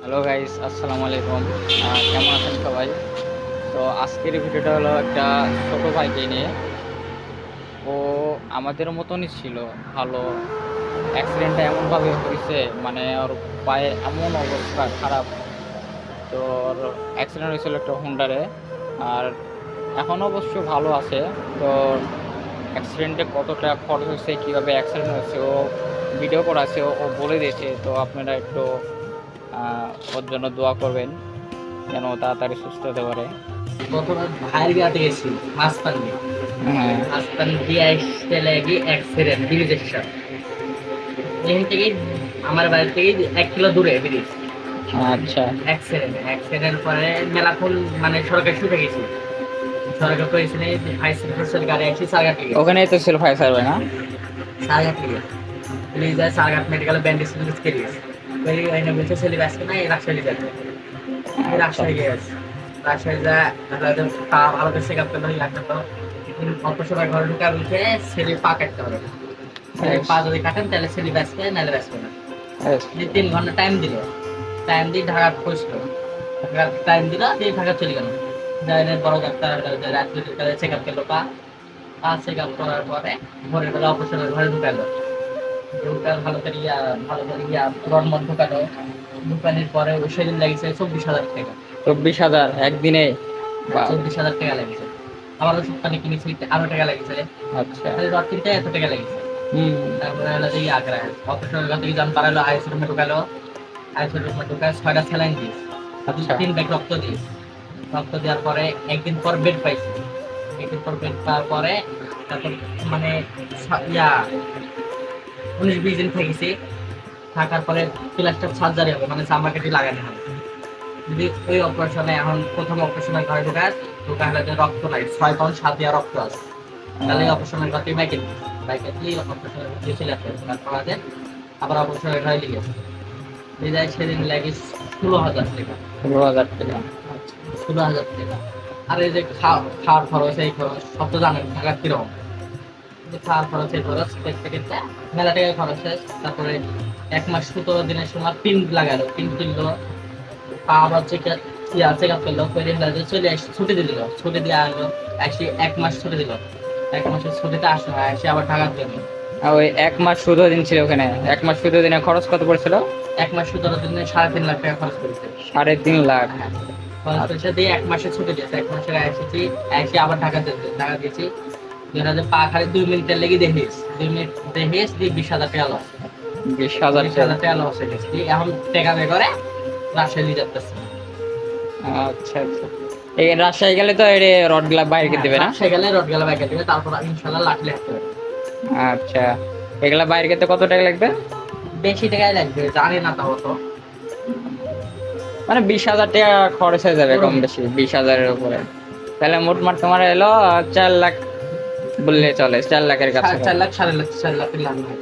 Hello guys, আসসালামু আলাইকুম। কেমন আছেন সবাই? তো আজকের ভিডিওটা হলো একটা ছোট ভাইকে নিয়ে। ও আমাদের মতনই ছিল, ভালো। অ্যাক্সিডেন্টটা এমনভাবে হয়েছে, মানে ওর পায়ে এমন অবস্থা খারাপ। তো ওর অ্যাক্সিডেন্ট হয়েছিল একটা হুন্ডারে। আর এখন অবশ্য ভালো আছে। তো অ্যাক্সিডেন্টে কত টাকা খরচ হয়েছে, কীভাবে অ্যাক্সিডেন্ট হয়েছে, ও ভিডিও করা আছে, ও বলে দিয়েছে। তো আপনারা একটু ওর জন্য দোয়া করবেন যেন ও তাড়াতাড়ি সুস্থ হতে পারে। প্রথমে ভাইয়ের বিয়াতে গেছি মাঝখান দিয়ে হ্যাঁ। মাঝখান দিয়ে আসতে লাগি অ্যাক্সিডেন্ট ব্রিজের সাথে এখান থেকে আমার বাড়ি থেকে 1 কিলো দূরে ব্রিজ আচ্ছা। অ্যাক্সিডেন্ট পরে মেলাখন মানে সরকার ছুটে গেছি সরকার করেছিল ফায়ার সার্ভিসের গাড়ি আসি সারঘাট থেকে ওখানেই তো ছিল ফায়ার সার্ভিস না? সারঘাট থেকে পুলিশ যায় সারঘাট মেডিকেল ব্যান্ডেজ ট্যান্ডেজ করে গেছে ওই এনে বলছে ছেলে ব্যস্ত না এই রাজশাহী যাবে এই আচ্ছা। রাজশাহী গেছে রাজশাহী যা পা ভালো করে চেক আপ করলো লাগলো অল্প সময় ঘরে ঢুকা বলছে ছেলে পা কাটতে হবে ছেলে পা যদি কাটেন তাহলে ছেলে বাঁচবে নাহলে বাঁচবে না বেশ। 3 ঘন্টা টাইম দিল টাইম দিয়ে ঢাকা পৌঁছলো ঢাকা টাইম দিল দিয়ে ঢাকা চলে গেল যাইনের বড় ডাক্তার রাত্রে চেক আপ করলো পা পা চেক আপ করার পরে ভোরের বেলা অপারেশনের ঘরে ঢুকালো ঢুকার ভালো করে রডমড ঢুকালো ঢুকানোর পরে ওই সেদিন লেগেছে 24,000 টাকা। 24,000 একদিনে? বাহ। 24,000 টাকা লেগেছে আমার ওষুধ পানি কিনেছি আরো টাকা লেগেছে আচ্ছা। খালি রড কিনতে এত টাকা লেগেছে হুম। তারপরে হলো যে আগ্রা অপারেশনের ঘর থেকে যান পারালো আইসিইউ রুমে ঢুকালো আইসিইউ রুমে ঢুকায় 6টা স্যালাইন দিস আচ্ছা। 3 ব্যাগ রক্ত দিস রক্ত দেওয়ার পরে একদিন পর বেড পাইছি একদিন পর বেড পাওয়ার পরে তারপর মানে ইয়া 19-20 দিন থেকেছি থাকার পরে প্লাস্টার সার্জারি হবে মানে চামড়া কেটে লাগানো হবে যদি ওই অপারেশনে এখন প্রথম অপারেশনের ঘরে ঢোকা হলে যে রক্ত নাই 6 পাউন্ড 7 দেওয়া রক্ত আছে তাহলে অপারেশনের ঘর থেকে বাইকে দিয়ে অপারেশনের ঘর দিয়ে চলে আসবে তারপর আবার অপারেশনের ঘরে নিয়ে গেছে নিয়ে যায় সেদিন লাগে 16,000 টাকা 16,000 টাকা? 16,000 টাকা আর এই যে খাওয়ার খরচ এই খরচ সব তো জানেন ঢাকা কিরকম যে খাওয়ার খরচ এই খরচ থেকে মেলা টাকা খরচ হয় তারপরে 1 মাস 17 দিনের সময় পিন লাগালো পিন কিনলো পা আবার চেক আপ করলো করে চলে আসি ছুটি দিল ছুটি দিয়ে আসলো এসে 1 মাস ছুটি দিল 1 মাসের ছুটিতে আসলো এসে আবার ঢাকার জন্য আর ওই 1 মাস 17 দিন ছিল ওখানে? 1 মাস 17 দিনের খরচ কত পড়েছিল? 1 মাস 17 দিনে 3.5 লাখ টাকা খরচ করেছে 3.5 লাখ? খরচ করেছে দিয়ে 1 মাসের ছুটি দিয়েছে 1 মাসের এসেছি এসে আবার ঢাকা দিয়েছি পা খালি 2 মিনিটের লেগে দেখিস 2 মিনিট দেখিস দিয়ে 20,000 টাকা লস 20,000 20,000 টাকা লস হয়ে গেছে দিয়ে এখন টাকা বের করে রাজশাহী যাচ্ছে আচ্ছা আচ্ছা। এই রাজশাহী গেলে তো এই রডগুলা বাইরে দেবে না? সেখানে রড গেলে বাইকে দিবে তারপর ইনশাল্লাহ লাঠি লাগতে হবে আচ্ছা। এগুলা বাইরে গেতে কত টাকা লাগবে? বেশি টাকাই লাগবে জানি না তাও তো মানে 20,000 টাকা খরচ হয়ে যাবে কম বেশি, 20,000-এর উপরে। তাহলে মোটমাট তোমার এলো 4 লাখ বললে চলে, 4 লাখের কাছে। 4 লাখ 4.5 লাখ 4 লাখ লাগবে